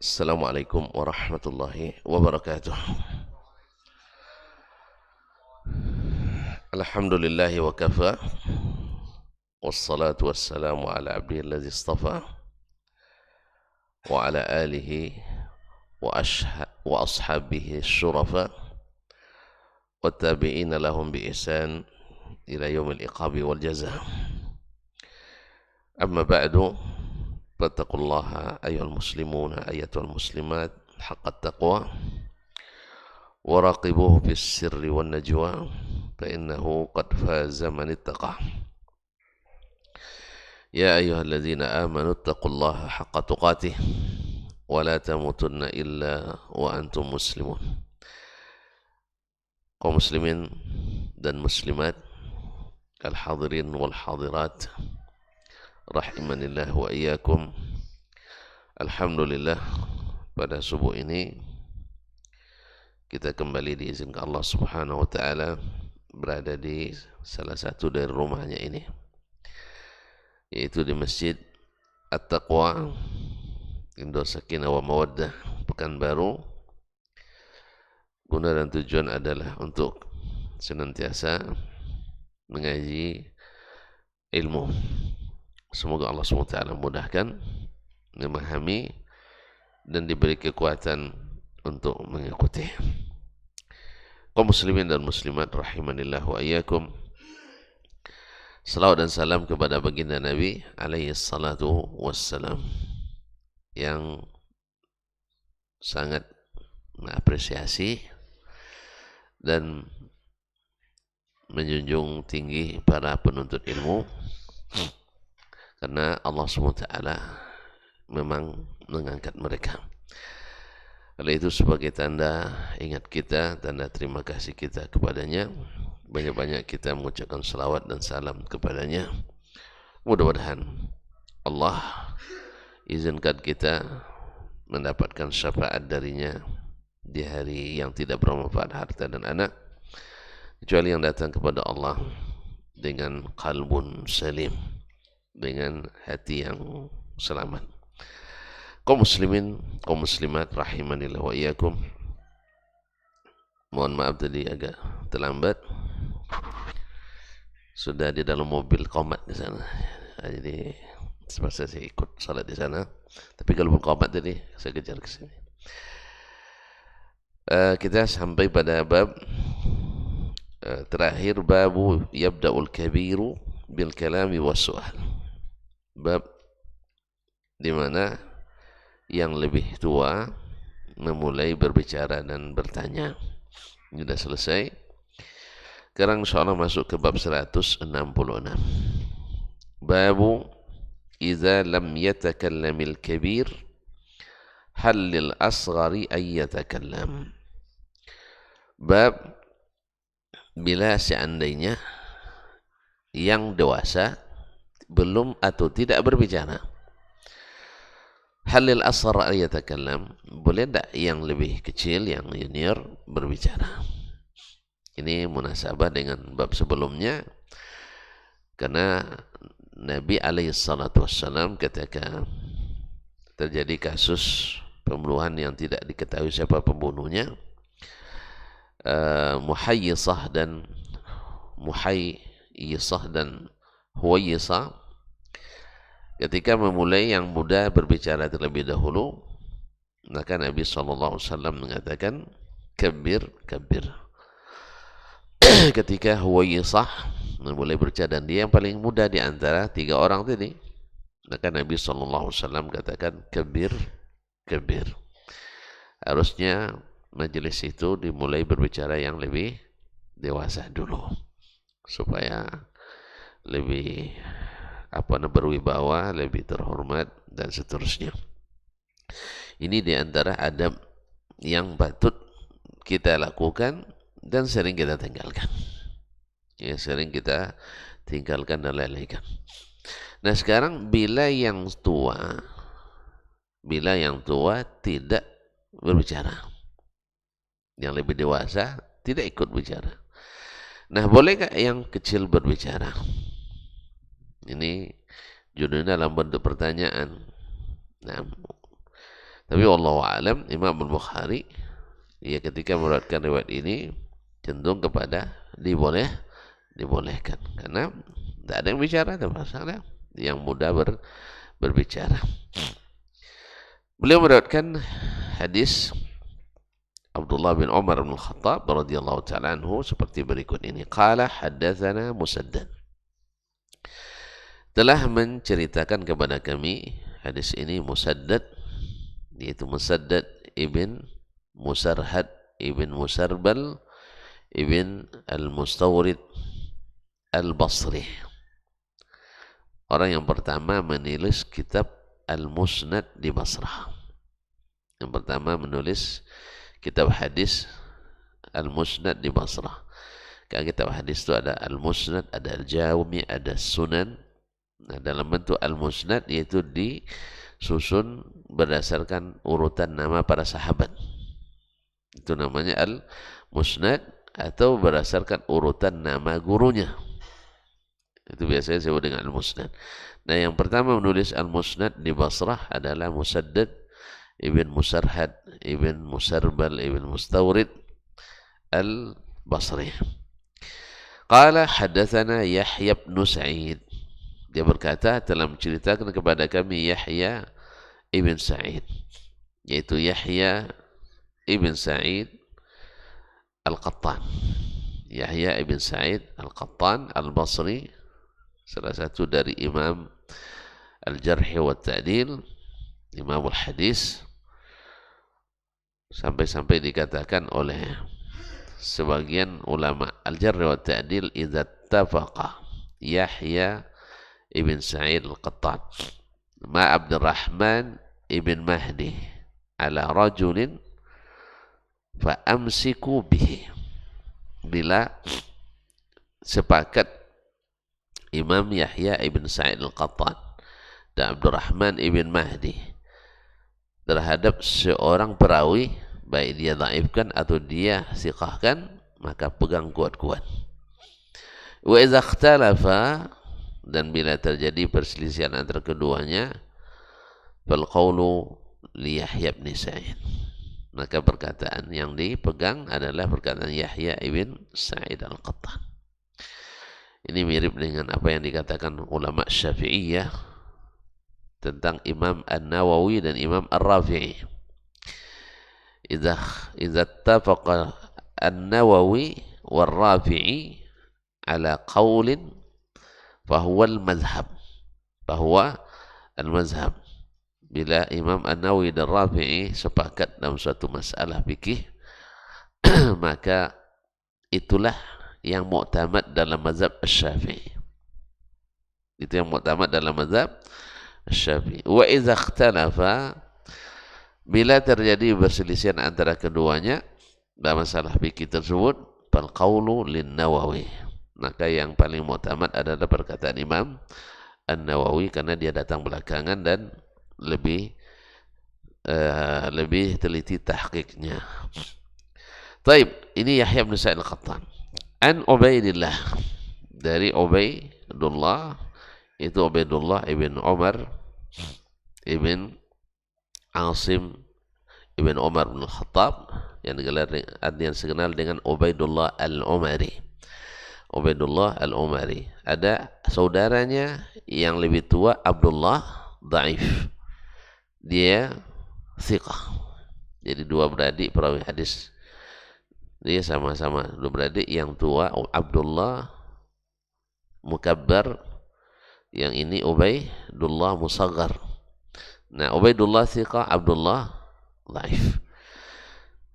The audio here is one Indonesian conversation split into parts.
Assalamualaikum warahmatullahi wabarakatuh. Alhamdulillahi wa kafa. Wassalatu wassalamu ala abdihi alladhi istafa wa ala alihi wa ashabihi syurafa wa tabi'ina lahum bi ihsan ila yaumil iqabi wal jaza. Amma ba'du, fattaqullaha ayyuhal muslimuna ayyatuhal muslimat haqqat taqwa wa raqibuhu fis sirri wan najwa fa innahu qad faza man ittaqa. Ya ayyuhalladzina amanu taqullaha haqqa tuqatih wa la tamutunna illa wa antum muslimun. Kaum muslimin dan muslimat, al-hadirin wal hadirat, rahimanillah wa iyyakum. Alhamdulillah, pada subuh ini kita kembali diizinkan Allah Subhanahu wa taala berada di salah satu dari rumahnya ini, yaitu di Masjid At-Taqwa Indo Sakinah wa Mawaddah Pekanbaru. Guna dan tujuan adalah untuk senantiasa mengaji ilmu. Semoga Allah SWT memudahkan, memahami, dan diberi kekuatan untuk mengikuti. Kaum muslimin dan muslimat rahimanillah wa iyyakum. Salawat dan salam kepada baginda Nabi alaihi salatu wassalam, yang sangat mengapresiasi dan menjunjung tinggi para penuntut ilmu, karena Allah SWT memang mengangkat mereka. Oleh itu, sebagai tanda ingat kita, tanda terima kasih kita kepadanya, banyak-banyak kita mengucapkan salawat dan salam kepadanya. Mudah-mudahan Allah izinkan kita mendapatkan syafaat darinya di hari yang tidak bermanfaat harta dan anak, kecuali yang datang kepada Allah dengan qalbun salim, dengan hati yang selamat. Kaum muslimin, kaum muslimat rahimanillah wa iyyakum. Mohon maaf tadi agak terlambat, sudah di dalam mobil qomat di sana, jadi semasa saya ikut salat di sana, tapi kalau belum qomat tadi saya kejar ke sini. Kita sampai pada bab terakhir, babu yabda'ul kabiru bil kalami was su'al. Bab di mana yang lebih tua memulai berbicara dan bertanya. Ini sudah selesai. Sekarang insyaallah masuk ke bab 166. Babu idza lam yatakallamil kabir hal lil asghari ay yatakallam. Bab bila seandainya yang dewasa belum atau tidak berbicara, halil asghar ay yatakallam, boleh tak yang lebih kecil, yang junior berbicara? Ini munasabah dengan bab sebelumnya, karena Nabi alaihi salatu wassalam ketika terjadi kasus pembunuhan yang tidak diketahui siapa pembunuhnya, Muhayyisah dan Huwayyisah, ketika memulai yang muda berbicara terlebih dahulu, maka Nabi SAW mengatakan kabir, kabir. Ketika Huwayyisah memulai berbicara, dan dia yang paling muda di antara tiga orang tadi, maka Nabi SAW katakan kabir, kabir. Harusnya majelis itu dimulai berbicara yang lebih dewasa dulu, supaya lebih berwibawa, lebih terhormat, dan seterusnya. Ini diantara adab yang patut kita lakukan dan sering kita tinggalkan. Ya, sering kita tinggalkan dan lalaikan. Nah, sekarang bila yang tua tidak berbicara, yang lebih dewasa tidak ikut bicara, nah bolehkah yang kecil berbicara? Ini judulnya dalam bentuk pertanyaan. Nah, Tapi wallahu alam, Imam Al-Bukhari ya ketika meriwayatkan riwayat ini cenderung kepada dibolehkan karena tidak ada yang bicara, ada masalah yang mudah berbicara. Beliau meriwayatkan hadis Abdullah bin Umar bin Khattab radhiyallahu ta'ala anhu seperti berikut ini. Qala haddatsana Musaddad. Telah menceritakan kepada kami hadis ini Musaddad, yaitu Musaddad ibn Musarhad ibn Musarbal ibn Al-Mustawrid Al-Basri. Orang yang pertama menulis kitab Al-Musnad di Basrah. Yang pertama menulis kitab hadis Al-Musnad di Basrah. Karena kitab hadis itu ada Al-Musnad, ada Al-Jawmi, ada Sunan. Nah, dalam bentuk Al-Musnad yaitu disusun berdasarkan urutan nama para sahabat. Itu namanya Al-Musnad, atau berdasarkan urutan nama gurunya. Itu biasanya disebut dengan Al-Musnad. Nah, yang pertama menulis Al-Musnad di Basrah adalah Musaddad ibn Musarhad ibn Musarbal ibn Mustawrid Al-Basri. Qala haddatsana Yahya bin Sa'id. Dia berkata telah menceritakan kepada kami Yahya ibn Sa'id, yaitu Yahya ibn Sa'id Al-Qattan. Yahya ibn Sa'id Al-Qattan Al-Basri, salah satu dari Imam Al-Jarh wa Ta'dil, Imam Al-Hadis, sampai-sampai dikatakan oleh sebagian ulama Al-Jarh wa Ta'dil idza tafaqa Yahya ibn Sa'id Al-Qattan ma Abdurrahman ibn Mahdi ala rajulin fa amsiku bihi. Bila sepakat Imam Yahya ibn Sa'id Al-Qattan dan Abdurrahman ibn Mahdi terhadap seorang perawi, baik dia dhaifkan atau dia siqahkan, maka pegang kuat-kuat. Wa idza ikhtalafa, dan bila terjadi perselisihan antara keduanya, fal qawlu li Yahya ibn Sa'id, maka perkataan yang dipegang adalah perkataan Yahya ibn Sa'id Al-Qattan. Ini mirip dengan apa yang dikatakan ulama Syafi'iyah tentang Imam An-Nawawi dan Imam Ar-Rafi'i. Idza ittafaqa An-Nawawi wal-Rafi'i ala qawlin fahuwa al-madhhab. Fahuwa al-madhhab. Bila Imam An-Nawawi dan Rafi'i sepakat dalam suatu masalah fikih, maka itulah yang mu'tamad dalam mazhab Asy-Syafi'i. Itu yang mu'tamad dalam mazhab Asy-Syafi'i. Wa idza ikhtalafa, bila terjadi perselisihan antara keduanya dalam masalah fikih tersebut, fal qawlu lin-Nawawi, maka yang paling mu'tamad adalah perkataan Imam An-Nawawi karena dia datang belakangan dan lebih teliti tahqiqnya. Taib, ini Yahya bin Sa'id Al-Qattan. An Ubaidillah, dari Ubaidullah, itu Ubaidullah ibn Umar ibn Asim ibn Umar bin Khattab, yang dikenal dengan Ubaidullah Al-Umari. Ubaidullah Al-Umari. Ada saudaranya yang lebih tua, Abdullah, dhaif. Dia thiqah. Jadi dua beradik perawi hadis. Dia sama-sama dua beradik. Yang tua Abdullah Mukabbar, yang ini Ubaidullah Musaggar. Nah, Ubaidullah thiqah, Abdullah dhaif.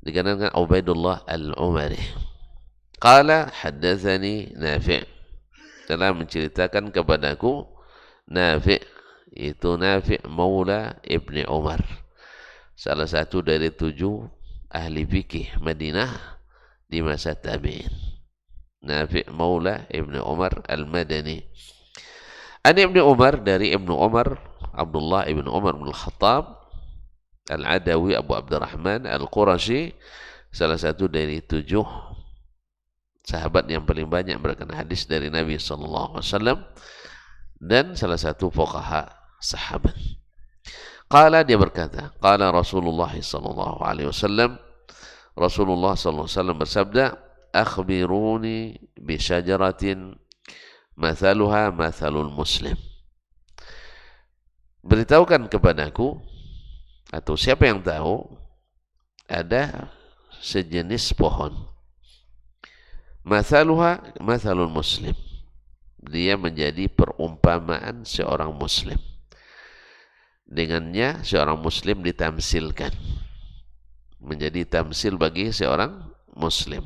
Dikenal dengan Ubaidullah Al-Umari. Qala haddatsani Nafi', telah menceritakan kepadaku Nafi', itu Nafi' maula Ibni Umar, salah satu dari 7 ahli fikih Madinah di masa tabi'in. Nafi' maula Ibni Umar Al-Madani. An Ibni Umar, dari Ibnu Umar, Abdullah ibn Umar bin Khattab Al-Adawi Abu Abdurrahman Al-Qurashi, salah satu dari 7 sahabat yang paling banyak meriwayatkan hadis dari Nabi sallallahu alaihi wasallam dan salah satu fuqaha sahabat. Qala, dia berkata, qala Rasulullah sallallahu alaihi wasallam, Rasulullah sallallahu alaihi wasallam bersabda, akhbiruni bi syajaratin mathaluha mathalul muslim. Beritahukan kepadaku, atau siapa yang tahu, ada sejenis pohon, mathaluha mathalul muslim, dia menjadi perumpamaan seorang muslim. Dengannya seorang muslim ditamsilkan, menjadi tamsil bagi seorang muslim.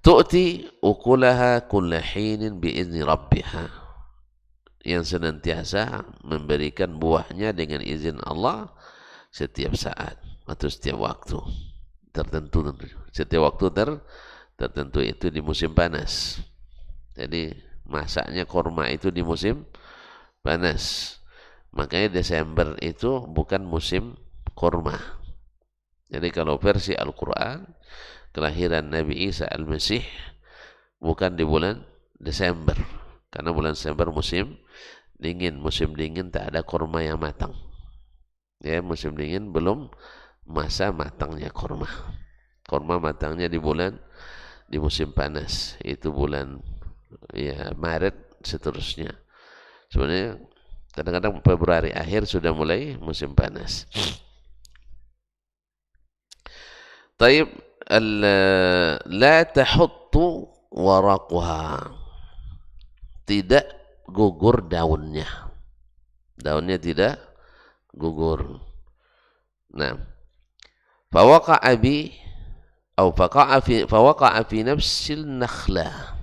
Tu'ti ukulaha kulla hinin bi'izni rabbiha, yang senantiasa memberikan buahnya dengan izin Allah setiap saat atau setiap waktu tertentu. Setiap waktu tertentu itu di musim panas. Jadi masaknya kurma itu di musim panas. Makanya Desember itu bukan musim kurma. Jadi kalau versi Al-Quran, kelahiran Nabi Isa Al-Masih bukan di bulan Desember. Karena bulan Desember musim dingin. Musim dingin tak ada kurma yang matang. Ya, musim dingin belum masa matangnya kurma. Kurma matangnya di musim panas. Itu bulan ya Maret seterusnya. Sebenarnya kadang-kadang Februari akhir sudah mulai musim panas. Taib la tahuttu waraquha, tidak gugur daunnya. Daunnya tidak gugur. Nah, fawaqa'a bi atau fawaqa'a fi nafsil nakhlah,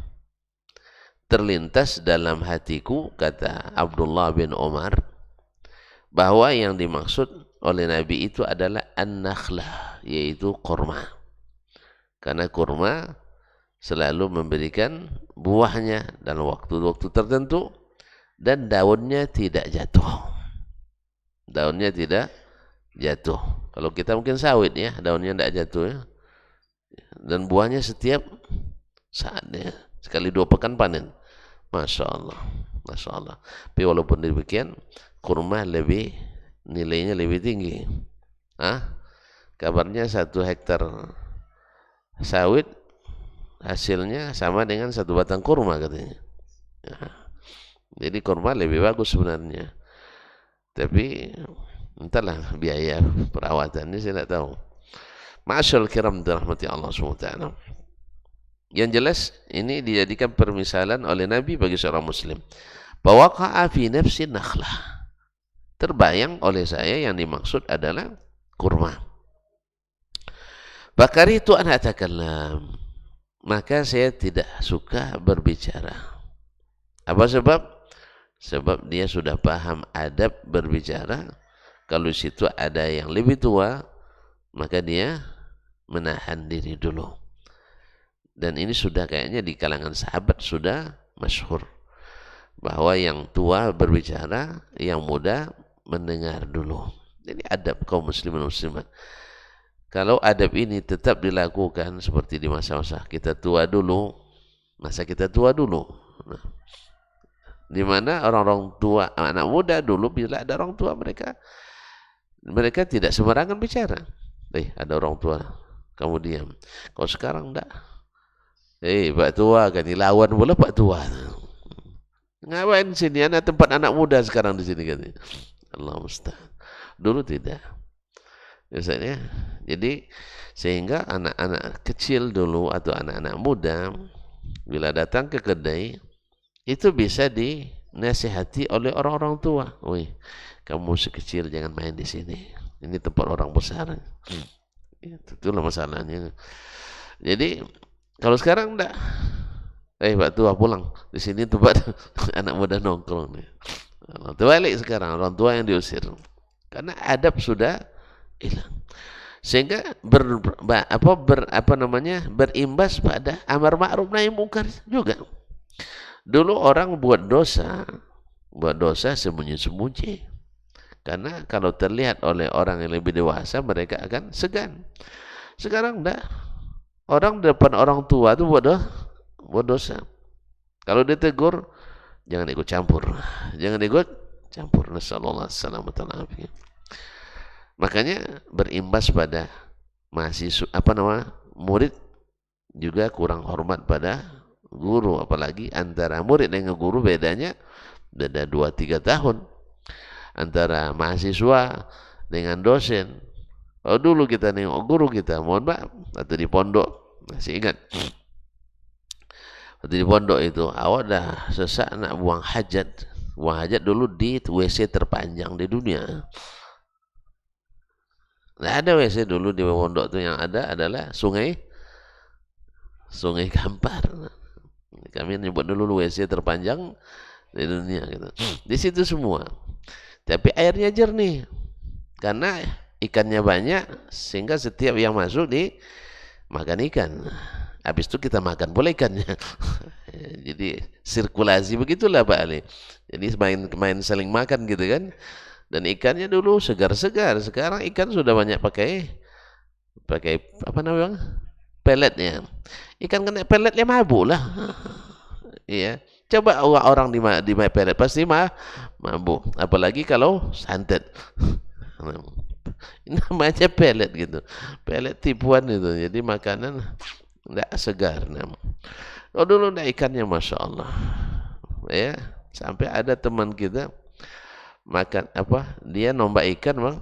terlintas dalam hatiku, kata Abdullah bin Umar, bahwa yang dimaksud oleh Nabi itu adalah an-nakhlah, yaitu kurma. Karena kurma selalu memberikan buahnya dalam waktu-waktu tertentu dan daunnya tidak jatuh. Daunnya tidak jatuh. Kalau kita mungkin sawit ya, daunnya tidak jatuh ya. Dan buahnya setiap saat ya. Sekali 2 pekan panen. Masya Allah. Masya Allah. Tapi walaupun demikian, kurma nilainya lebih tinggi. Kabarnya 1 hektar sawit hasilnya sama dengan 1 batang kurma katanya. Jadi kurma lebih bagus sebenarnya. Tapi entahlah biaya perawatannya saya tidak tahu. Ma'asyal kiram dirahmati Allah SWT. Yang jelas ini dijadikan permisalan oleh Nabi bagi seorang muslim. Fawaqa'a fi nafsi nakhlah, terbayang oleh saya yang dimaksud adalah kurma. Bakaritu an atakallam, maka saya tidak suka berbicara. Apa sebab? Sebab dia sudah paham adab berbicara. Kalau di situ ada yang lebih tua, maka dia menahan diri dulu. Dan ini sudah kayaknya di kalangan sahabat sudah masyhur, bahwa yang tua berbicara, yang muda mendengar dulu. Jadi adab kaum muslimin muslimat. Kalau adab ini tetap dilakukan seperti di masa-masa kita tua dulu, masa kita tua dulu. Nah, di mana orang-orang tua, anak muda dulu bila ada orang tua mereka tidak sembarangan bicara. Ada orang tua, kamu diam. Kalau sekarang enggak. Pak tua kan dilawan pula pak tua. Ngapain sini? Anak tempat anak muda sekarang di sini kan. Allah musta'an. Dulu tidak. Biasanya. Jadi sehingga anak-anak kecil dulu atau anak-anak muda bila datang ke kedai itu bisa dinasihati oleh orang-orang tua. Wih, kamu sekecil jangan main di sini. Ini tempat orang besar. Itulah masalahnya. Jadi kalau sekarang enggak. Pak tua pulang. Di sini tempat anak muda nongkrong. Terbalik sekarang, orang tua yang diusir. Karena adab sudah hilang. Sehingga berimbas pada amar ma'ruf nahi munkar juga. Dulu orang buat dosa sembunyi-sembunyi. Karena kalau terlihat oleh orang yang lebih dewasa, mereka akan segan. Sekarang enggak. Orang depan orang tua itu buat dosa. Kalau ditegur, jangan ikut campur. Jangan ikut campur. Nasallallahu alaihi. Makanya berimbas pada mahasiswa murid juga kurang hormat pada guru, apalagi antara murid dengan guru beda 2-3 tahun, antara mahasiswa dengan dosen. Oh, dulu kita nengok guru kita, mohon maaf, atau di pondok, masih ingat waktu di pondok itu awak dah sesak nak buang hajat dulu di WC terpanjang di dunia. Nggak ada WC dulu di pondok itu, yang ada adalah sungai Kampar. Kami nyebut dulu WC terpanjang di dunia gitu. Di situ semua. Tapi airnya jernih karena ikannya banyak, sehingga setiap yang masuk makan ikan. Habis itu kita makan pula ikannya. Jadi sirkulasi begitulah Pak Ali. Jadi main saling makan gitu kan. Dan ikannya dulu segar-segar. Sekarang ikan sudah banyak pakai apa namanya? Peletnya. Ikan kena peletnya mabuk lah. Iya. Coba orang di pelet pasti mabuk. Apalagi kalau santet. Namanya pelet gitu. Pelet tipuan itu. Jadi makanan tidak segar. Oh, dulu ikannya Masya Allah. Ya, sampai ada teman kita makan dia nombak ikan bang,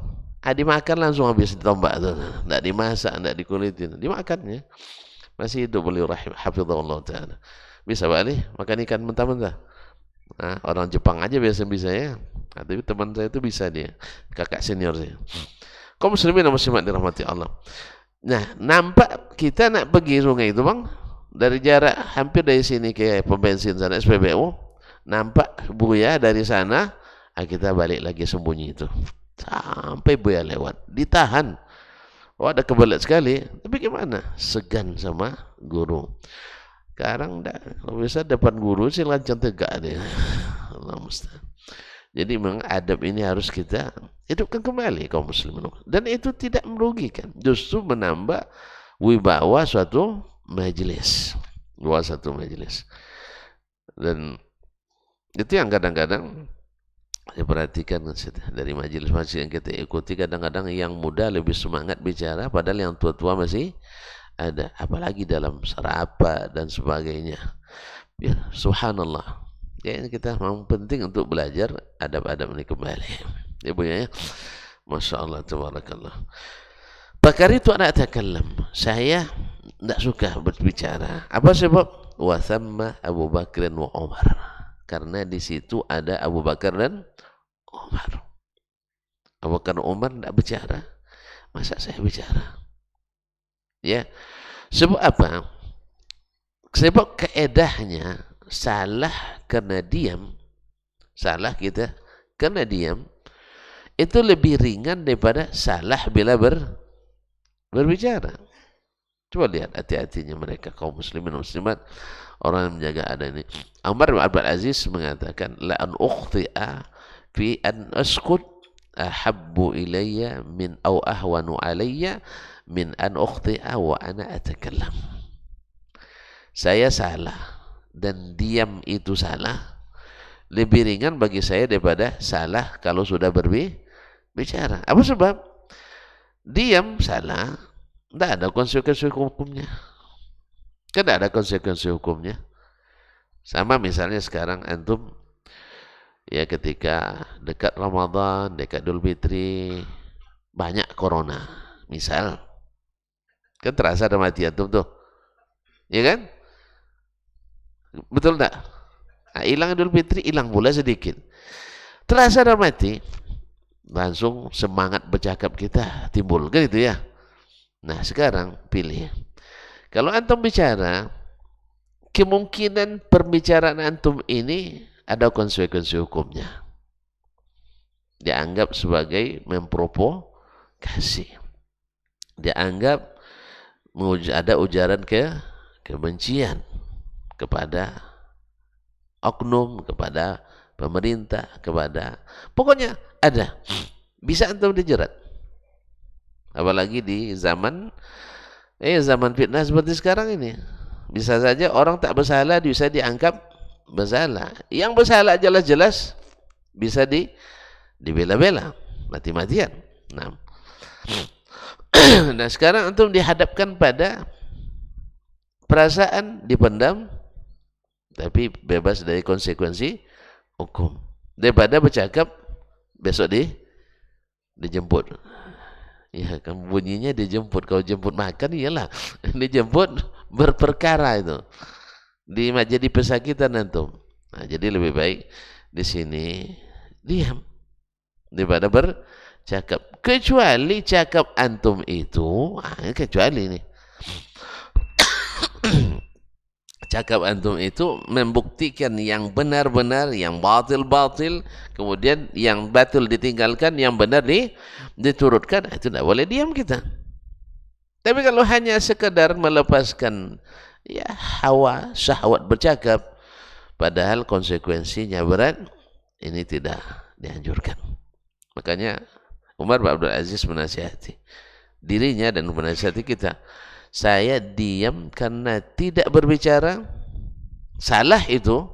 dimakan langsung habis ditombak tuh, tidak dimasak, tidak dikulitin, dimakannya masih hidup beliau hafizahullah ta'ala. Bisa Pak Ali makan ikan mentah-mentah. Nah, orang Jepang aja biasa bisa ya. Nah, tapi teman saya itu bisa, dia kakak senior saya. Kaum muslimin dan muslimat dirahmati Allah. Nah, nampak kita nak pergi sungai itu bang, dari jarak hampir dari sini ke pom bensin sana SPBU, nampak buaya dari sana. Kita balik lagi sembunyi itu sampai buaya lewat, ditahan. Oh, ada kebelet sekali, tapi gimana? Segan sama guru. Sekarang kalau bisa depan guru sih lancang tegak dia. Allah musta'an. Jadi memang adab ini harus kita hidupkan kembali kaum muslimin, dan itu tidak merugikan, justru menambah wibawa suatu majelis. Dan itu yang kadang-kadang saya perhatikan dari majelis-majelis yang kita ikuti, kadang-kadang yang muda lebih semangat bicara padahal yang tua-tua masih ada, apalagi dalam serapat dan sebagainya. Ya, subhanallah. Ya, kita memang penting untuk belajar adab-adab ini kembali. Ya Bu ya. Masya Allah, tabarakallah. Bakar itu anak takallam. Saya tidak suka berbicara. Apa sebab? Wa thamma Abu Bakr wa Umar. Karena di situ ada Abu Bakar dan Umar. Abu Bakar dan Umar tidak bicara. Masa saya bicara? Ya. Sebab apa? Sebab keedahnya salah karena diam. Salah kita karena diam itu lebih ringan daripada salah bila berbicara. Coba lihat hati-hatinya mereka kaum muslimin muslimat, orang yang menjaga ada ini. Umar bin Abdul Aziz mengatakan, la an ukhti'a fi an askut ahabbu ilayya min aw ahwanu alayya min an ukhti'a wa ana atakallam. Saya salah dan diam itu salah lebih ringan bagi saya daripada salah kalau sudah berbicara. Apa sebab? Diam salah, tidak ada konsekuensi hukumnya. Kan tidak ada konsekuensi hukumnya. Sama misalnya sekarang antum, ya ketika dekat Ramadan, dekat Idul Fitri, banyak corona, misal, kan terasa ada mati antum tuh, ya kan? Betul tak? Nah, hilang Idul Fitri, hilang pula sedikit. Terasa ada mati, langsung semangat bercakap kita timbul, kan itu ya? Nah sekarang pilih. Kalau antum bicara, kemungkinan perbicaraan antum ini ada konsekuensi hukumnya. Dianggap sebagai memprovokasi. Dianggap ada ujaran kebencian kepada oknum, kepada pemerintah, pokoknya ada. Bisa antum dijerat. Apalagi di zaman fitnah seperti sekarang ini. Bisa saja orang tak bersalah bisa dianggap bersalah. Yang bersalah jelas-jelas bisa dibela-bela, mati-matian. Nah, nah sekarang antum dihadapkan pada perasaan dipendam, tapi bebas dari konsekuensi hukum. Daripada bercakap besok dijemput. Ya, kan bunyinya dijemput. Kalau jemput makan iyalah dijemput berperkara itu. Jadi pesakitan antum. Nah, jadi lebih baik di sini diam daripada bercakap. Kecuali cakap antum itu, kecuali nih. Cakap antum itu membuktikan yang benar-benar, yang batil-batil, kemudian yang batil ditinggalkan, yang benar diturutkan, itu tidak boleh diam kita. Tapi kalau hanya sekedar melepaskan ya hawa, syahwat bercakap, padahal konsekuensinya berat, ini tidak dianjurkan. Makanya Umar bin Abdul Aziz menasihati dirinya dan menasihati kita. Saya diam karena tidak berbicara. Salah itu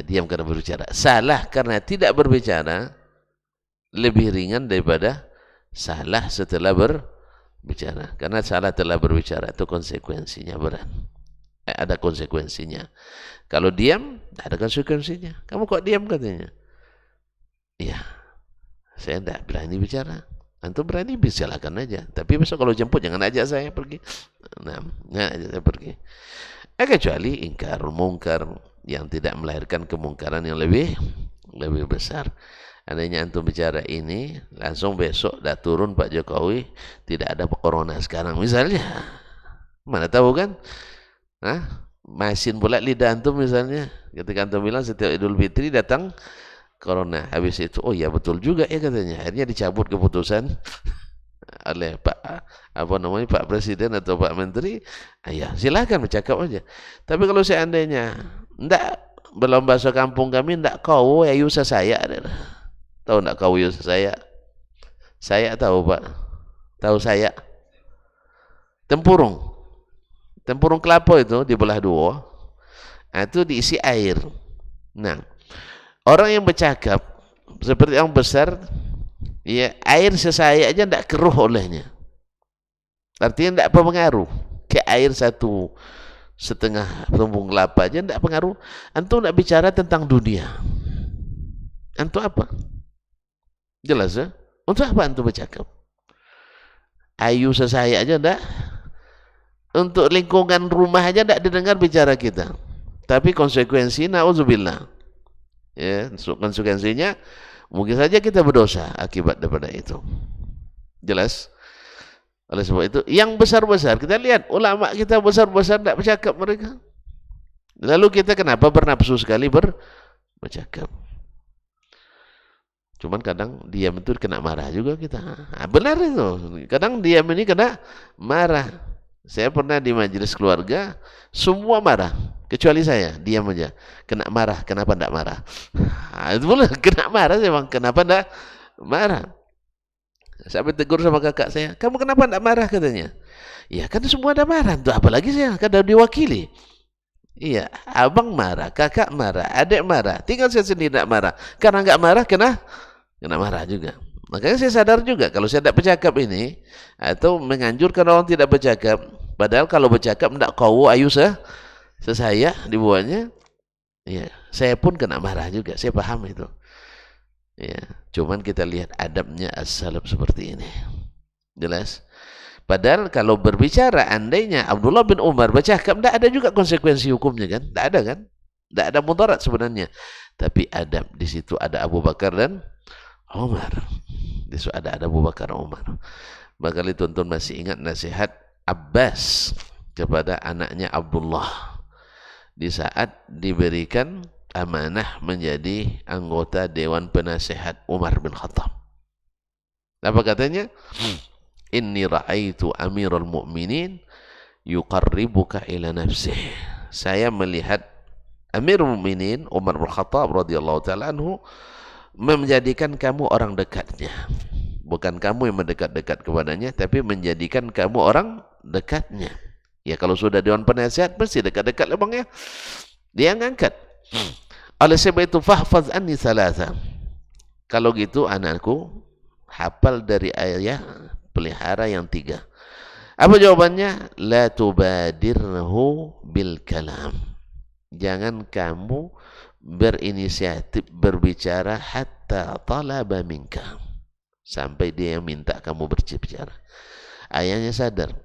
diam karena berbicara. Salah karena tidak berbicara lebih ringan daripada salah setelah berbicara. Karena salah telah berbicara itu konsekuensinya berat. Ada konsekuensinya. Kalau diam, ada konsekuensinya. Kamu kok diam katanya? Iya, saya tidak berani bicara. Antum berani silakan aja. Tapi besok kalau jemput jangan ajak saya pergi. Nah, ajak saya pergi. Kecuali ingkar mungkar yang tidak melahirkan kemungkaran yang lebih besar. Andainya antum bicara ini, langsung besok dah turun Pak Jokowi, tidak ada corona sekarang misalnya. Mana tahu kan? Masin pula lidah antum misalnya. Ketika antum bilang setiap Idul Fitri datang corona, habis itu oh ya betul juga ya katanya, akhirnya dicabut keputusan oleh Pak Presiden atau Pak Menteri. Ya silakan bercakap aja. Tapi kalau seandainya ndak, belum bahasa kampung kami, ndak kau ya yusa saya, tahu ndak kau yusa saya tahu Pak, tahu saya tempurung kelapa itu dibelah dua, itu diisi air. Nah, orang yang bercakap seperti yang besar, ya air sesaya aja tidak keruh olehnya. Artinya tidak berpengaruh. Ke air 1,5 tumpung kelapa aja tidak pengaruh. Antum tidak bicara tentang dunia. Antum apa? Jelas ya? Untuk apa antum bercakap? Ayu sesaya aja tidak. Untuk lingkungan rumah aja tidak didengar bicara kita. Tapi konsekuensi na'udzubillah. Ya, konsekuensinya mungkin saja kita berdosa akibat daripada itu. Jelas? Oleh sebab itu, yang besar-besar kita lihat ulama kita besar-besar tidak bercakap mereka. Lalu kita kenapa bernafsu sekali bercakap? Cuman kadang diam itu kena marah juga kita. Benar itu. Kadang diam ini kena marah. Saya pernah di majelis keluarga, semua marah. Kecuali saya, diam aja. Kena marah, kenapa tidak marah? Itu boleh, kena marah saya bang, kenapa tidak marah? Sampai tegur sama kakak saya, kamu kenapa tidak marah katanya? Ya kan semua ada marah, untuk apa lagi saya, kan sudah diwakili. Iya, abang marah, kakak marah, adik marah, tinggal saya sendiri tidak marah. Karena nggak marah, kena marah juga. Makanya saya sadar juga, kalau saya tidak bercakap ini, atau menganjurkan orang tidak bercakap, padahal kalau bercakap tidak kau ayu sesaya dibuatnya, ya saya pun kena marah juga, saya paham itu. Ya, cuman kita lihat adabnya as-salaf seperti ini. Jelas? Padahal kalau berbicara, andainya Abdullah bin Umar bercakap, tidak ada juga konsekuensi hukumnya kan? Tidak ada kan? Tidak ada mudarat sebenarnya. Tapi adab di situ ada Abu Bakar dan Umar. Di situ ada Abu Bakar dan Umar. Barangkali tuan-tuan masih ingat nasihat Abbas kepada anaknya Abdullah di saat diberikan amanah menjadi anggota Dewan Penasihat Umar bin Khattab. Apa katanya? Inni ra'aitu amirul mu'minin yuqarribuka ila nafsih. Saya melihat Amirul Mukminin Umar bin Khattab radhiyallahu taala anhu menjadikan kamu orang dekatnya. Bukan kamu yang mendekat-dekat kepadanya, tapi menjadikan kamu orang dekatnya. Ya kalau sudah Dewan Penasihat mesti dekat-dekat lah bang ya. Dia ngangkat. Oleh sebab itu fahfaz anni thalatha. Kalau gitu anakku hafal dari ayah pelihara yang 3. Apa jawabannya? La tubadirhu bil kalam. Jangan kamu berinisiatif berbicara hatta talaba minka. Sampai dia yang minta kamu berbicara. Ayahnya sadar.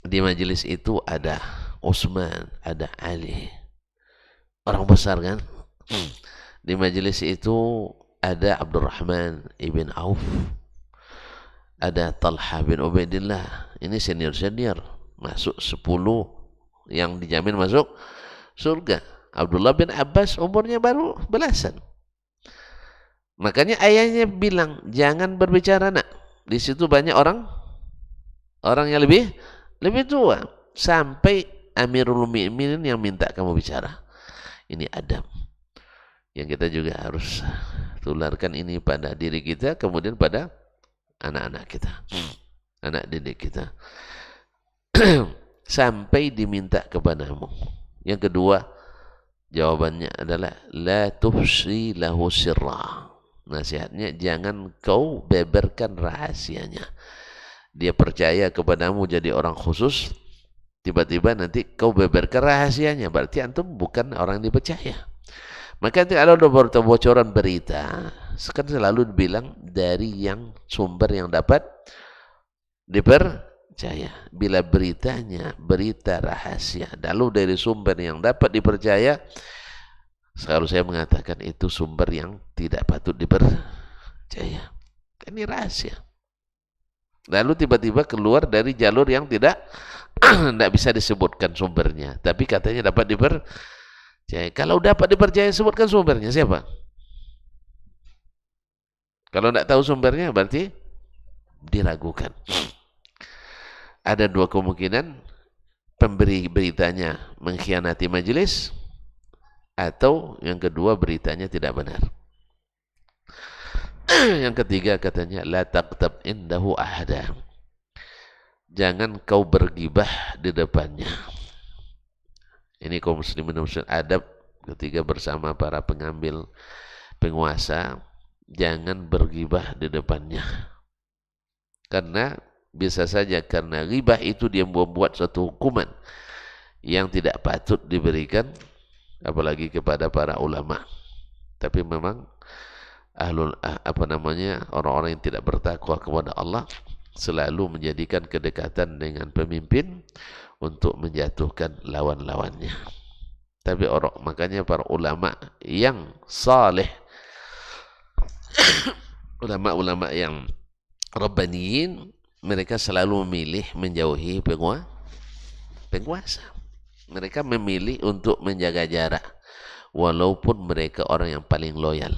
Di majelis itu ada Utsman, ada Ali. Orang besar kan? Di majelis itu ada Abdurrahman ibn Auf, ada Talha bin Ubaidillah. Ini senior-senior, masuk 10 yang dijamin masuk surga. Abdullah bin Abbas umurnya baru belasan. Makanya ayahnya bilang, jangan berbicara nak. Di situ banyak orang yang lebih tua. Sampai Amirul Mukminin yang minta kamu bicara. Ini adab yang kita juga harus tularkan ini pada diri kita, kemudian pada anak-anak kita, anak didik kita. Sampai diminta kepadamu. Yang kedua, jawabannya adalah la tuhsi lahu sirra. Nasihatnya, jangan kau beberkan rahasianya. Dia percaya kepadamu jadi orang khusus, tiba-tiba nanti kau beberkan rahasianya, berarti antum bukan orang yang dipercaya. Maka nanti ada bocoran berita, sekarang selalu dibilang dari yang sumber yang dapat dipercaya. Bila beritanya berita rahasia, lalu dari sumber yang dapat dipercaya, selalu saya mengatakan itu sumber yang tidak patut dipercaya. Ini rahasia. Lalu tiba-tiba keluar dari jalur yang tidak bisa disebutkan sumbernya, tapi katanya dapat dipercaya. Kalau dapat dipercaya, sebutkan sumbernya siapa? Kalau tidak tahu sumbernya, berarti diragukan. Ada 2 kemungkinan, pemberi beritanya mengkhianati majelis, atau yang kedua beritanya tidak benar. Yang ketiga katanya, la taqtab indahu ahada. Jangan kau bergibah di depannya. Ini kaum muslimin muslim adab ketika bersama para pengambil penguasa, jangan bergibah di depannya. Karena bisa saja karena ghibah itu dia membuat suatu hukuman yang tidak patut diberikan, apalagi kepada para ulama. Tapi memang orang-orang yang tidak bertakwa kepada Allah selalu menjadikan kedekatan dengan pemimpin untuk menjatuhkan lawan-lawannya. Tapi makanya para ulama yang saleh, ulama-ulama yang rabbaniyin, mereka selalu memilih menjauhi penguasa. Mereka memilih untuk menjaga jarak, walaupun mereka orang yang paling loyal.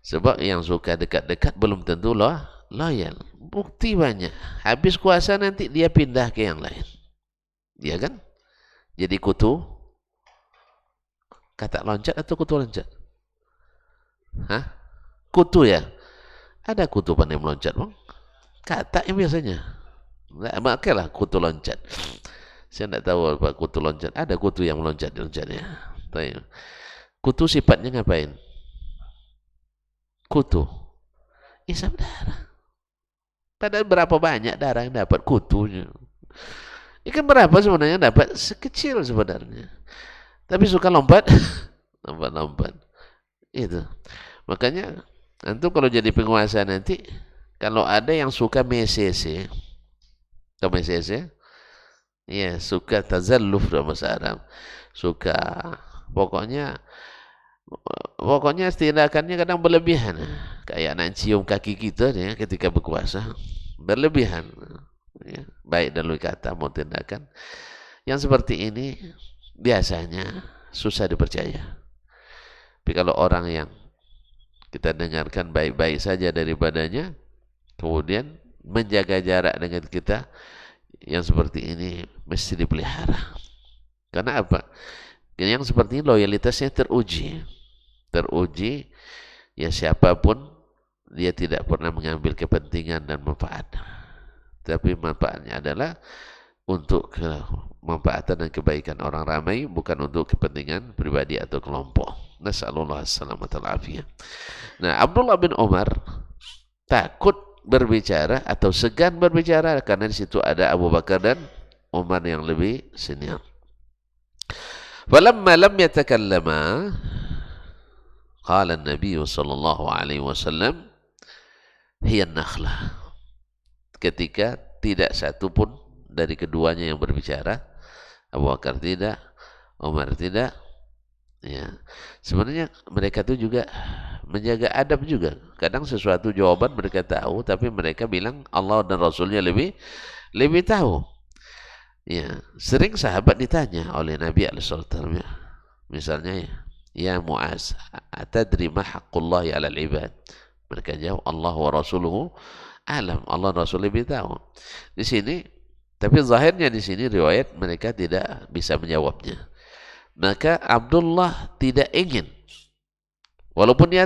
Sebab yang suka dekat-dekat belum tentu loyal. Bukti banyak. Habis kuasa nanti dia pindah ke yang lain. Dia kan? Jadi kutu. Kata loncat atau kutu loncat? Hah? Kutu ya? Ada kutu pandai meloncat, bang? Kata yang biasanya. Makanya kutu loncat. Saya tidak tahu apa kutu loncat. Ada kutu yang meloncat-loncatnya. Kutu sifatnya ngapain? Kutu isap darah. Padahal berapa banyak darah yang dapat kutunya? Ikan berapa sebenarnya dapat? Sekecil sebenarnya. Tapi suka lompat, lompat. Itu. Makanya antum kalau jadi penguasa nanti, kalau ada yang suka mesese, ya suka tazalluf dalam bahasa Arab, suka pokoknya tindakannya kadang berlebihan, kayak nak cium kaki kita ya, ketika berkuasa berlebihan ya, baik dalam kata mau tindakan yang seperti ini biasanya susah dipercaya. Tapi kalau orang yang kita dengarkan baik-baik saja daripadanya, kemudian menjaga jarak dengan kita, yang seperti ini mesti dipelihara. Karena apa? Yang seperti ini loyalitasnya teruji, ya siapapun dia tidak pernah mengambil kepentingan dan manfaat, tapi manfaatnya adalah untuk kemanfaatan dan kebaikan orang ramai, bukan untuk kepentingan pribadi atau kelompok. Nas'alullah as-salamata wal-afiyah. Nah, Abdullah bin Umar takut berbicara atau segan berbicara karena di situ ada Abu Bakar dan Umar yang lebih senior. Falamma lam yatakallama qala an-nabiy sallallahu alaihi wasallam hiya an-nakhlah. Ketika tidak satu pun dari keduanya yang berbicara, Abu Bakar tidak, Umar tidak, ya. Sebenarnya mereka itu juga menjaga adab juga. Kadang sesuatu jawaban mereka tahu, tapi mereka bilang Allah dan Rasulnya lebih tahu. Ya, sering sahabat ditanya oleh Nabi SAW, misalnya ya Muaz, atadri ma haqqullahi 'alal ibad? Mereka jawab Allah wa rasuluhu alam, Allah Rasul lebih tahu. Di sini, tapi zahirnya di sini riwayat mereka tidak bisa menjawabnya. Maka Abdullah tidak ingin, walaupun dia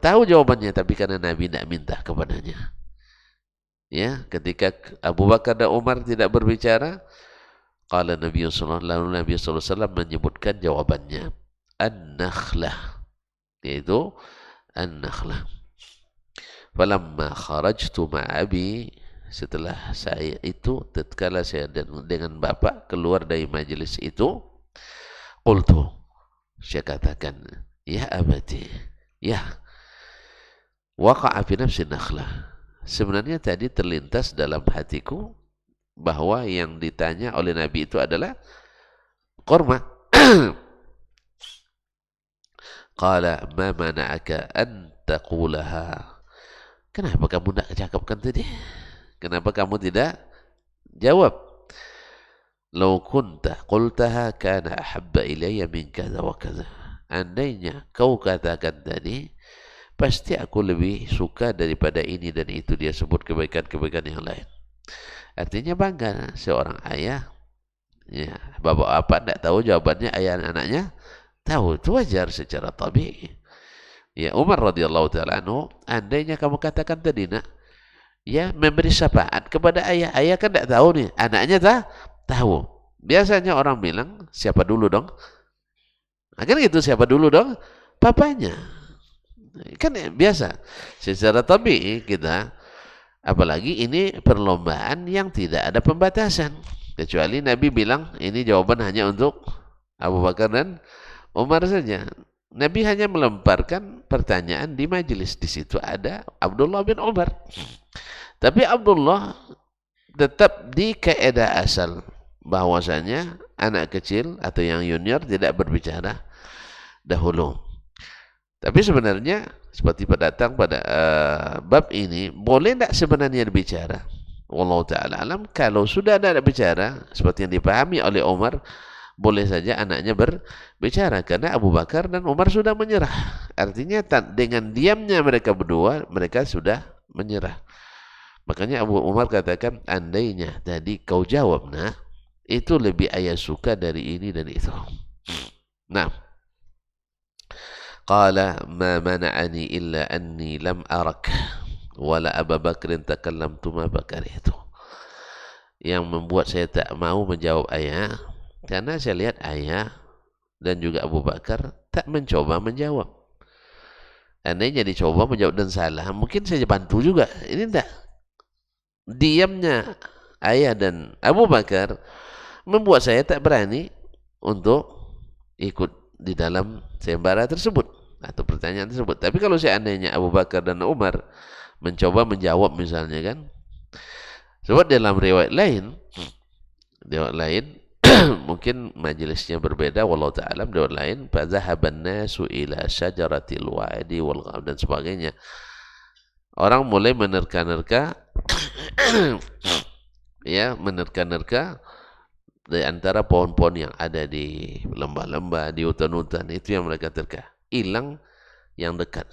tahu jawabannya, tapi karena Nabi tidak minta kepadanya. Ya, ketika Abu Bakar dan Umar tidak berbicara, qala Nabi sallallahu alaihi wasallam menyebutkan jawabannya, an-nakhlah, yaitu an-nakhlah. Falamma kharajtu ma'abi, setelah saya itu, tatkala saya dengan bapak keluar dari majelis itu, qultu, saya katakan, ya abati, ya, waqa'a fi nafsi nakhlah. Sebenarnya tadi terlintas dalam hatiku bahwa yang ditanya oleh Nabi itu adalah kurma. Qala ma mana'aka an taqulaha. Kenapa kamu tidak cakapkan tadi? Kenapa kamu tidak jawab? Lau kunta qultaha kana ahabba ilayya min kaza wa kaza. Andainya kau katakan tadi, pasti aku lebih suka daripada ini dan itu. Dia sebut kebaikan-kebaikan yang lain. Artinya bangga seorang ayah, ya, bapak tidak tahu jawabannya, ayah anaknya tahu. Itu wajar secara tabii. Ya, Umar radhiyallahu taala anhu, andainya kamu katakan tadi nak, ya, memberi syafaat kepada ayah. Ayah kan tidak tahu nih, anaknya tahu. Biasanya orang bilang, siapa dulu dong? Kan gitu, siapa dulu dong? Papanya. Kan biasa. Secara tabii kita, apalagi ini perlombaan yang tidak ada pembatasan. Kecuali Nabi bilang, ini jawaban hanya untuk Abu Bakar dan Umar saja. Nabi hanya melemparkan pertanyaan di majelis. Di situ ada Abdullah bin Umar. Tapi Abdullah tetap di kaidah asal bahwasanya anak kecil atau yang junior tidak berbicara dahulu. Tapi sebenarnya seperti datang pada bab ini, boleh tidak sebenarnya berbicara? Wallahu ta'ala alam. Kalau sudah ada bicara seperti yang dipahami oleh Umar, boleh saja anaknya berbicara, karena Abu Bakar dan Umar sudah menyerah. Artinya dengan diamnya mereka berdua, mereka sudah menyerah. Makanya Abu Umar katakan, andainya tadi kau jawab nak, itu lebih ayah suka dari ini dan itu. Nah, qala ma mana'ani illa anni lam arak wala Abu Bakrin takallamtu ma bakarihtu. Yang membuat saya tak mau menjawab ayah, karena saya lihat ayah dan juga Abu Bakar tak mencoba menjawab. Andainya dicoba menjawab dan salah, mungkin saya bantu juga. Ini tidak. Diamnya ayah dan Abu Bakar membuat saya tak berani untuk ikut di dalam sayembara tersebut atau pertanyaan tersebut. Tapi kalau seandainya Abu Bakar dan Umar mencoba menjawab misalnya kan, sebab dalam riwayat lain mungkin majelisnya berbeda, wallahu ta'ala, riwayat lain fadhahaban nasu ila syajaratil wa'di wal gham dan sebagainya. Orang mulai menerka-nerka ya, menerka-nerka di antara pohon-pohon yang ada di lembah-lembah, di hutan-hutan, itu yang mereka terka. Hilang yang dekat.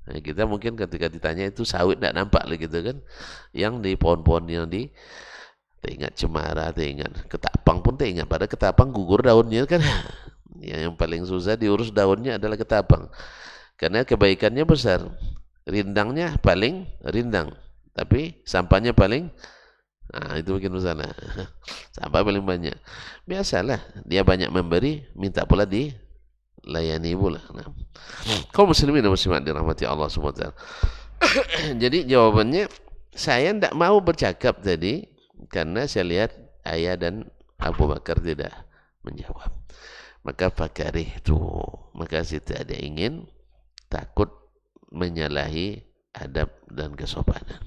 Nah, kita mungkin ketika ditanya itu sawit tidak nampak lagi gitu kan. Yang di pohon-pohon yang di teringat cemara, teringat ketapang pun teringat. Pada ketapang gugur daunnya kan. Yang paling susah diurus daunnya adalah ketapang. Karena kebaikannya besar. Rindangnya paling rindang. Tapi sampahnya paling, nah itu bikin masalah. Sampah paling banyak. Biasalah, dia banyak memberi, minta pula layani pula. Nah, kaum muslimin dan muslimat dirahmati Allah SWT. Jadi jawabannya, saya tidak mau bercakap tadi karena saya lihat ayah dan Abu Bakar tidak menjawab. Maka fakarih itu, maka saya tidak ingin takut menyalahi adab dan kesopanan.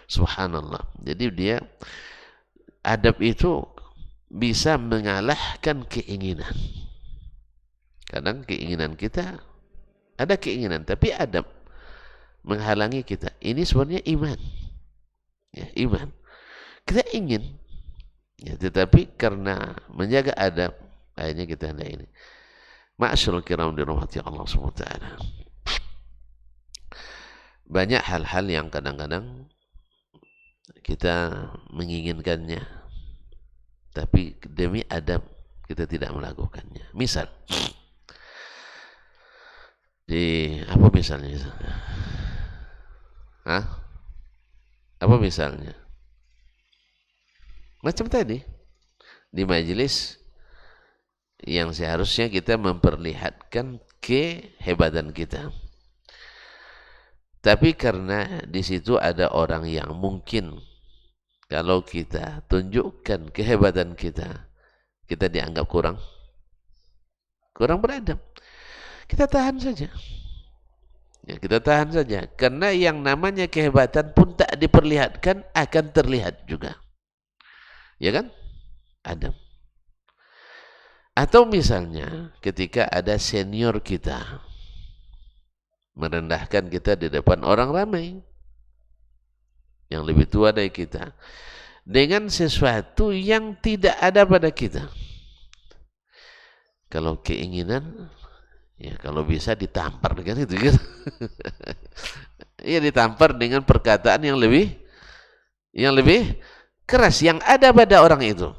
Subhanallah. Jadi dia adab itu bisa mengalahkan keinginan. Kadang keinginan kita, ada keinginan, tapi adab menghalangi kita. Ini sebenarnya iman. Ya, iman. Kita ingin, ya, tetapi karena menjaga adab, akhirnya kita hendak ini. Ma'asyarul kiram dirahmati Allah SWT. Banyak hal-hal yang kadang-kadang kita menginginkannya, tapi demi adab kita tidak melakukannya. Misal, apa misalnya? Hah? Apa misalnya? Macam tadi, di majelis yang seharusnya kita memperlihatkan kehebatan kita. Tapi karena di situ ada orang yang mungkin kalau kita tunjukkan kehebatan kita, kita dianggap kurang beradab. Kita tahan saja. Ya, kita tahan saja. Karena yang namanya kehebatan pun tak diperlihatkan akan terlihat juga. Ya kan? Adab. Atau misalnya ketika ada senior kita merendahkan kita di depan orang ramai yang lebih tua dari kita dengan sesuatu yang tidak ada pada kita. Kalau keinginan, ya kalau bisa ditampar kan itu kan. Iya, ditampar dengan perkataan yang lebih keras yang ada pada orang itu.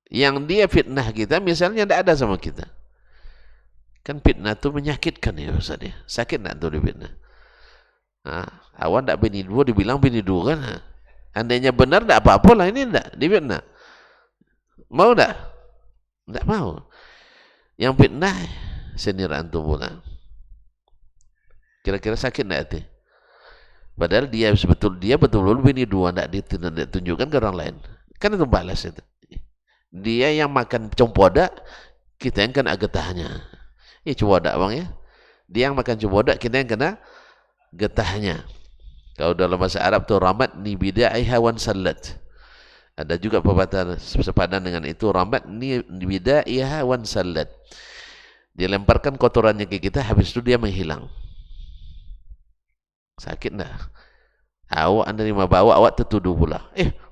Yang dia fitnah kita misalnya tidak ada sama kita. Kan fitnah itu menyakitkan ya Ustaz ya. Sakit enggak tuh difitnah? Awan enggak bini dua dibilang bini dua kan. Andainya benar enggak apa-apa lah, ini enggak difitnah. Mau enggak? Enggak mau. Yang fitnah senior antum pula. Kira-kira sakit enggak hati? Padahal dia betul-betul bini dua enggak ditunjukkan ke orang lain. Kan itu balas itu. Dia yang makan cempodak, kita yang kena getahnya. Ini cempodak bang ya. Dia yang makan cempodak, kita yang kena getahnya. Kalau dalam bahasa Arab tuh ramat ni bidaiha wan salat. Ada juga pepatah sepadan dengan itu, ramat ni bidaiha wan salat. Dia lemparkan kotorannya ke kita, habis itu dia menghilang. Sakit enggak? Awak menerima bawa, awak tertuduh pula.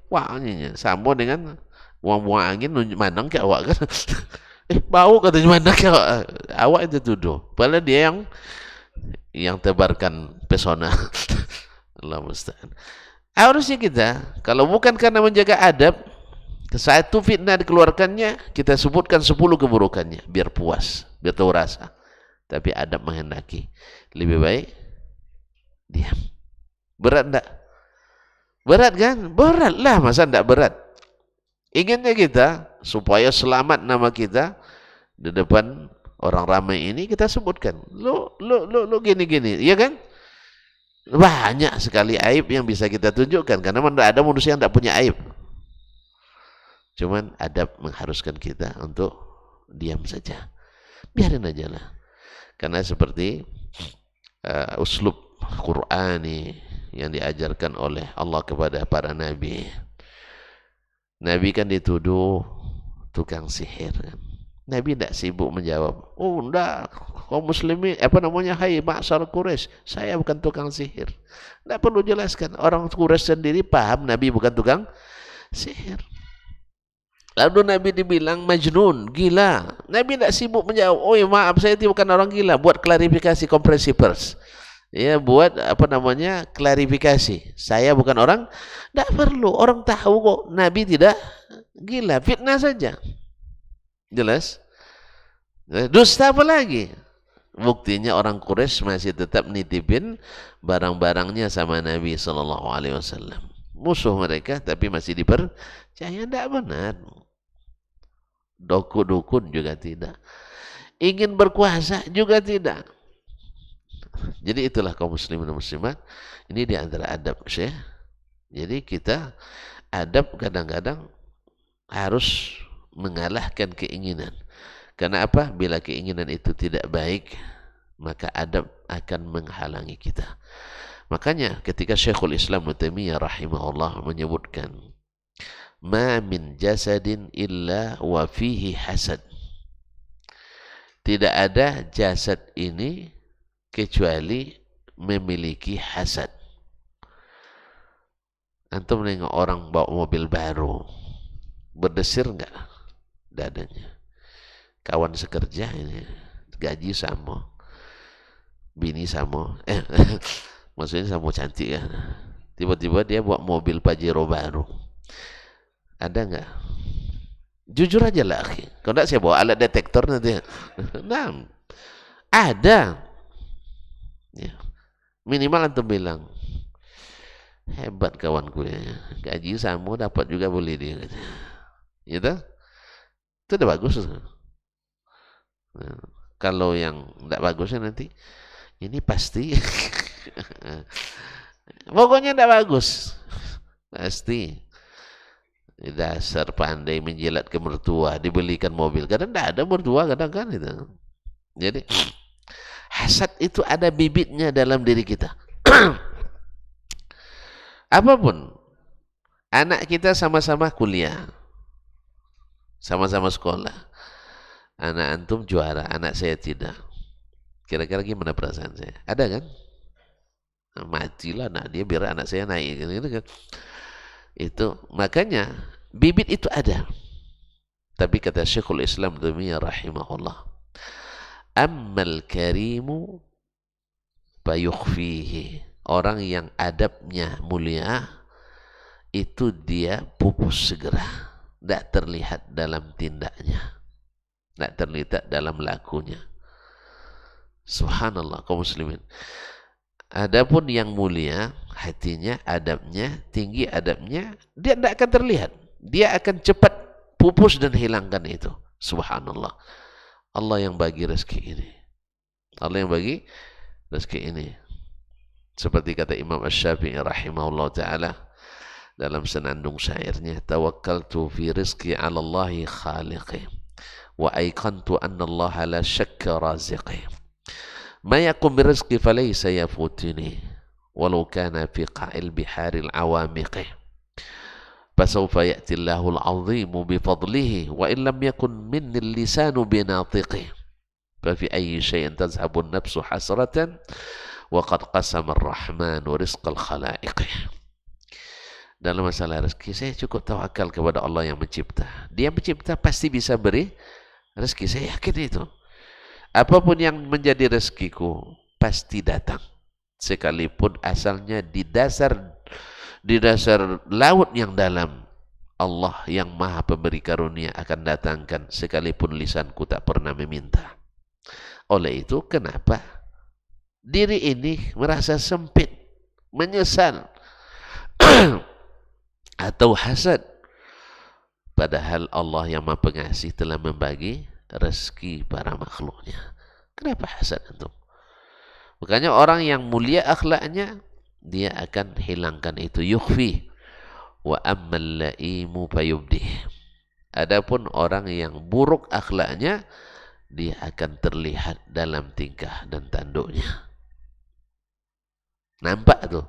Wanginya sama dengan buang-buang angin mandang ke awak kan. Bau katanya mandang ke awak. Awak itu tuduh. Padahal dia yang tebarkan pesona. Allah musta'an. Harusnya kita, kalau bukan karena menjaga adab, satu fitnah dikeluarkannya, kita sebutkan 10 keburukannya, biar puas, biar tahu rasa. Tapi adab menghendaki. Lebih baik diam. Berat enggak? Berat kan? Berat lah, masa enggak berat? Inginnya kita supaya selamat nama kita di depan orang ramai ini, kita sebutkan lu gini-gini, iya kan? Banyak sekali aib yang bisa kita tunjukkan karena ada manusia yang tidak punya aib. Cuman adab mengharuskan kita untuk diam saja. Biarin aja lah. Karena seperti uslub Qur'ani yang diajarkan oleh Allah kepada para nabi. Nabi kan dituduh tukang sihir kan. Nabi tidak sibuk menjawab. Oh enggak, kaum muslimin, hai ma'syar Quraisy, saya bukan tukang sihir. Tidak perlu jelaskan. Orang Quraisy sendiri paham Nabi bukan tukang sihir. Lalu Nabi dibilang majnun, gila. Nabi tidak sibuk menjawab. Oh maaf, saya bukan orang gila. Buat klarifikasi kompresi pers. Ya, buat klarifikasi. Saya bukan orang, tidak perlu. Orang tahu kok Nabi tidak gila, fitnah saja. Jelas? Dusta apa lagi? Buktinya orang Quraisy masih tetap nitipin barang-barangnya sama Nabi SAW. Musuh mereka tapi masih dipercaya. Tidak benar. Dukun juga tidak. ingin berkuasa juga tidak. Jadi itulah kaum muslimin dan muslimat, ini di antara adab Syekh. Jadi kita adab kadang-kadang harus mengalahkan keinginan. Karena apa? Bila keinginan itu tidak baik, maka adab akan menghalangi kita. Makanya ketika Syekhul Islam Ibnu Taimiyah rahimahullah menyebutkan, "Ma min jasadin illa wa fihi hasad." Tidak ada jasad ini kecuali memiliki hasad. Antum nengok orang bawa mobil baru, berdesir enggak dadanya? Kawan sekerja ini, gaji sama, bini sama, maksudnya sama cantik kan. Tiba-tiba dia buat mobil Pajero baru. Ada enggak? Jujur aja lah, akhi. Kalau enggak saya bawa alat detektor nanti. Nah, ada. Ya. Minimal antum bilang, hebat kawanku ya, gaji sama dapat juga boleh dia. Gitu? Itu udah bagus. Nah, kalau yang enggak bagusnya nanti, ini pasti. Pokoknya enggak bagus. Pasti. Dasar pandai menjilat ke mertua, dibelikan mobil. Kadang tidak ada mertua, kadang kan itu. Jadi hasad itu ada bibitnya dalam diri kita. Apapun, anak kita sama-sama kuliah, sama-sama sekolah. Anak antum juara, anak saya tidak. Kira-kira gimana perasaan saya? Ada kan? Matilah anak dia biar anak saya naik, gitu kan? Itu makanya bibit itu ada. Tapi kata Syekhul Islam Taimiyah rahimahullah, ammal karimu fayukhfihi, orang yang adabnya mulia itu dia pupus segera, tidak terlihat dalam tindaknya, tidak terlihat dalam lakunya. Subhanallah kaum muslimin. Adapun yang mulia hatinya, adabnya tinggi, adabnya dia tidak akan terlihat, dia akan cepat pupus dan hilangkan itu. Subhanallah. Allah yang bagi rezeki ini, Allah yang bagi rezeki ini. Seperti kata Imam Asy-Syafi'i rahimahullah ta'ala dalam senandung syairnya, tawakkaltu fi rizqi ala Allahi khaliqi wa aiqantu anna Allah la syakka raziqi. ما يقوم برزقي فليس يفوتني ولو كان في قاع البحار العوامق فسوف يأتي الله العظيم بفضله وإن لم يكن مني اللسان بناطقه ففي أي شيء تذهب النفس حسرة وقد قسم الرحمن رزق الخلائق. Dalam masalah rezeki saya cukup tawakal kepada Allah yang mencipta. Dia mencipta pasti bisa beri rezeki, saya yakin itu. Apapun yang menjadi rezekiku pasti datang, sekalipun asalnya di dasar laut yang dalam. Allah yang maha pemberi karunia akan datangkan sekalipun lisanku tak pernah meminta. Oleh itu kenapa diri ini merasa sempit, menyesal atau hasad, padahal Allah yang maha pengasih telah membagi rezeki para makhluknya. Kenapa hasad antum? Makanya orang yang mulia akhlaknya, dia akan hilangkan itu, yukhfi. Wa ammal laimu fayubdih. Adapun orang yang buruk akhlaknya, dia akan terlihat dalam tingkah dan tanduknya. Nampak tuh.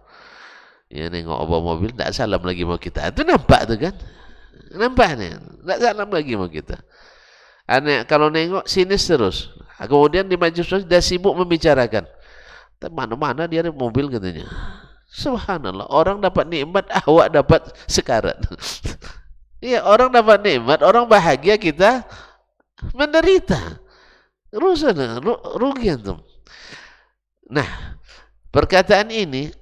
Ya nengok bawa mobil, tak salam lagi mau kita. Itu nampak tuh kan? Nampak nih, tak salam lagi mau kita. Anak kalau nengok sinis terus. Kemudian di majelis dia sibuk membicarakan. Mana-mana dia ada mobil katanya. Subhanallah, orang dapat nikmat, awak dapat sekarat. Iya, orang dapat nikmat, orang bahagia, kita menderita. Rugi antum. Nah, perkataan ini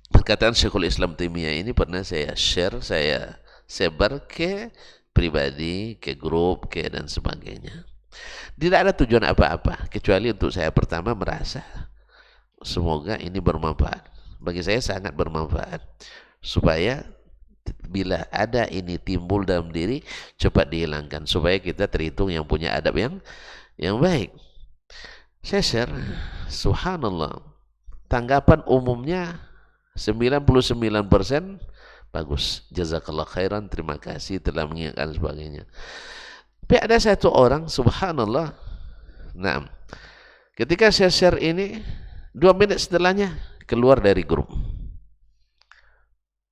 perkataan Syekhul Islam Taimiyah ini pernah saya share, saya sebar ke pribadi, ke grup, ke dan sebagainya. Tidak ada tujuan apa-apa kecuali untuk saya pertama merasa semoga ini bermanfaat. Bagi saya sangat bermanfaat supaya bila ada ini timbul dalam diri, cepat dihilangkan supaya kita terhitung yang punya adab yang baik. Saya share, subhanallah, tanggapan umumnya 99% bagus, jazakallah khairan, terima kasih telah mengingatkan sebagainya. Tapi ada satu orang, subhanallah, nah, ketika saya share ini, 2 menit setelahnya keluar dari grup.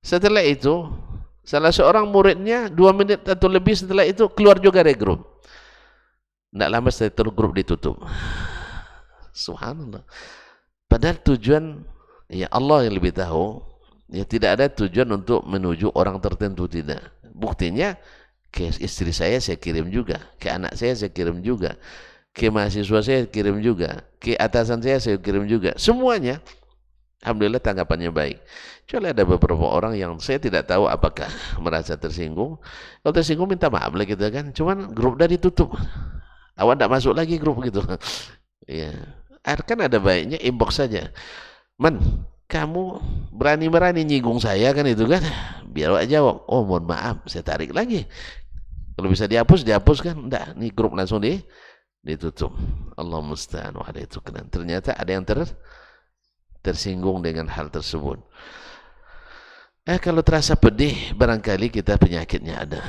Setelah itu, salah seorang muridnya 2 menit atau lebih setelah itu keluar juga dari grup. Tidak lama setelah itu grup ditutup. Subhanallah. Padahal tujuan, ya Allah yang lebih tahu, ya tidak ada tujuan untuk menuju orang tertentu, tidak. Buktinya, ke istri saya kirim juga, ke anak saya kirim juga, ke mahasiswa saya kirim juga, ke atasan saya kirim juga. Semuanya, alhamdulillah tanggapannya baik. Kecuali ada beberapa orang yang saya tidak tahu apakah merasa tersinggung. Kalau tersinggung minta maaf lah gitu kan. Cuman grup udah ditutup. Awak tidak masuk lagi grup gitu. Ya, kan ada baiknya inbox saja. Man, kamu berani-berani nyinggung saya kan itu kan. Biar awak jawab, oh mohon maaf, saya tarik lagi. Kalau bisa dihapus kan. Enggak, nih grup langsung ditutup. Allah musta'an wa alaihi tuklan. Ternyata ada yang tersinggung dengan hal tersebut. Kalau terasa pedih, barangkali kita penyakitnya ada.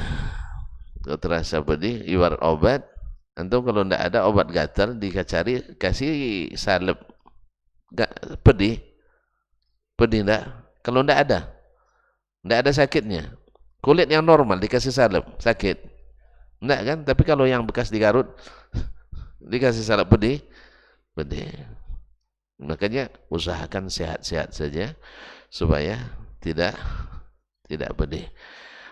Kalau terasa pedih, iwar obat. Antum kalau tidak ada obat gatal, dicari, kasih salep pedih tidak. Kalau tidak ada sakitnya. Kulit yang normal dikasih salep, sakit. Tidak kan? Tapi kalau yang bekas digarut, dikasih salep pedih. Makanya usahakan sehat-sehat saja supaya tidak pedih.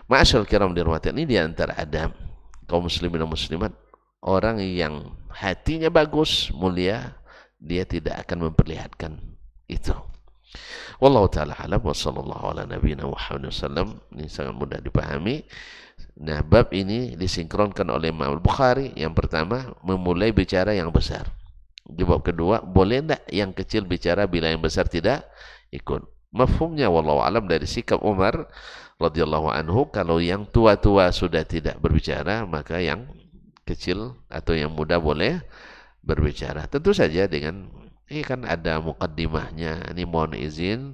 Ma'asyal kiram dirahmati, ini diantara adab kaum muslimin dan muslimat, orang yang hatinya bagus, mulia, dia tidak akan memperlihatkan itu. Wallahu ta'ala alam wa sallallahu ala nabiyina Muhammad wasallam. Ini sangat mudah dipahami. Nah, bab ini disinkronkan oleh Imam Al-Bukhari. Yang pertama, memulai bicara yang besar. Di bab kedua, boleh tidak yang kecil bicara bila yang besar tidak ikut? Mafhumnya wallahu alam dari sikap Umar radhiyallahu anhu, kalau yang tua-tua sudah tidak berbicara, maka yang kecil atau yang muda boleh berbicara. Tentu saja dengan ini kan ada mukaddimahnya. Ini mohon izin,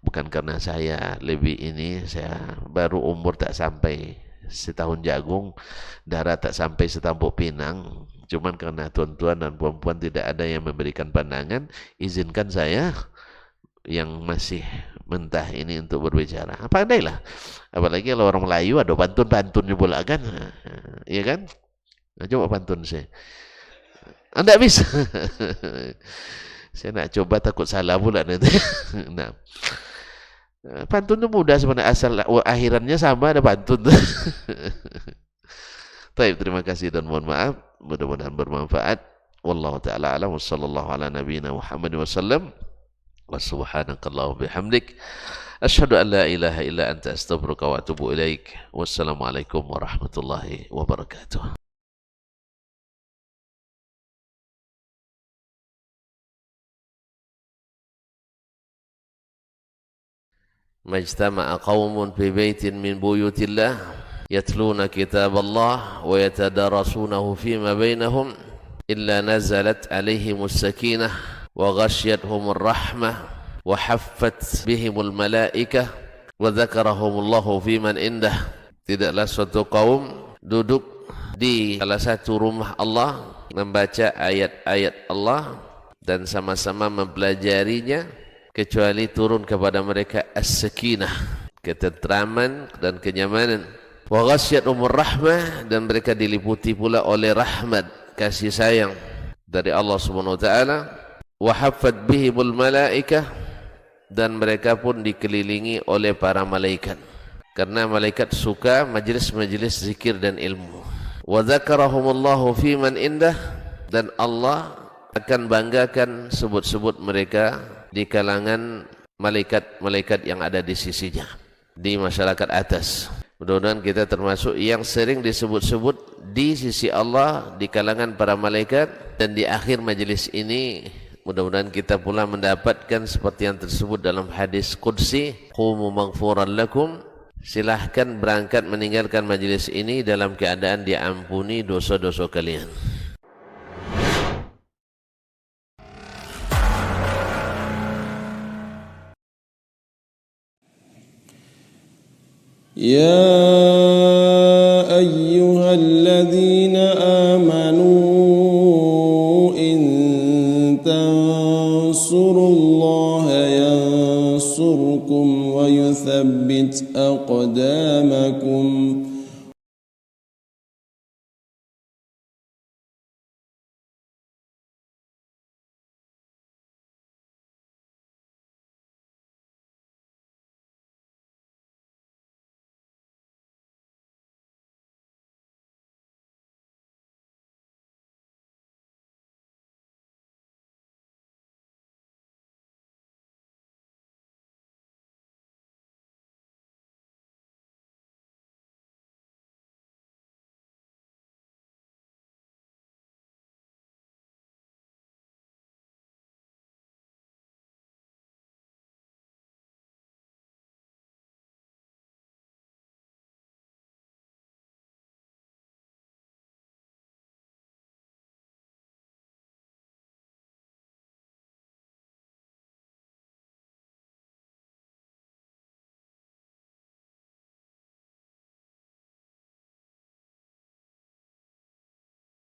bukan karena saya lebih ini, saya baru umur tak sampai setahun jagung, darah tak sampai setampuk pinang. Cuman karena tuan-tuan dan puan-puan tidak ada yang memberikan pandangan, izinkan saya yang masih mentah ini untuk berbicara. Apa andailah, apalagi kalau orang Melayu ada pantun-pantunnya pula kan, iya kan? Nah, coba pantun saya. Anda bisa. Saya nak coba takut salah pula nanti. Nah, pantun itu mudah sebenarnya, asal akhirannya sama, ada pantun. Baik, terima kasih dan mohon maaf. Mudah-mudahan bermanfaat. Wallahu ta'ala alam wa sallallahu ala nabiyina Muhammad wasallam. Wa subhanakallahu bihamdik. Asyhadu an la ilaha illa anta astaghfiruka wa atubu ilaik. Wassalamualaikum warahmatullahi wabarakatuh. Majtama'a qaumun fi baitin min buyutillah yatluna kitab Allah wa yatadarasunahu fima bainahum illa nazalat alaihimus sakinah wa ghasyiyatuhumur rahmah wa haffat bihimul malaikah wa dzakarahumullahu fiman indah. Tidaklah suatu kaum duduk di salah satu rumah Allah membaca ayat-ayat Allah dan sama-sama mempelajarinya, kecuali turun kepada mereka as-sakinah, ketentraman dan kenyamanan. Wa ghasyiyatuhumur rahmah, dan mereka diliputi pula oleh rahmat, kasih sayang dari Allah Subhanahu wa taala. Wa haffat bihimul malaikah, dan mereka pun dikelilingi oleh para malaikat, karena malaikat suka majlis-majlis zikir dan ilmu. Wa dzakarahumullahu fiman indah, dan Allah akan banggakan sebut-sebut mereka di kalangan malaikat-malaikat yang ada di sisinya, di masyarakat atas. Mudah-mudahan kita termasuk yang sering disebut-sebut di sisi Allah, di kalangan para malaikat. Dan di akhir majelis ini mudah-mudahan kita pula mendapatkan seperti yang tersebut dalam hadis qudsi, qumu maghfuran lakum silahkan berangkat meninggalkan majelis ini dalam keadaan diampuni dosa-dosa kalian. يا أيها الذين آمنوا إن تنصروا الله ينصركم ويثبت أقدامكم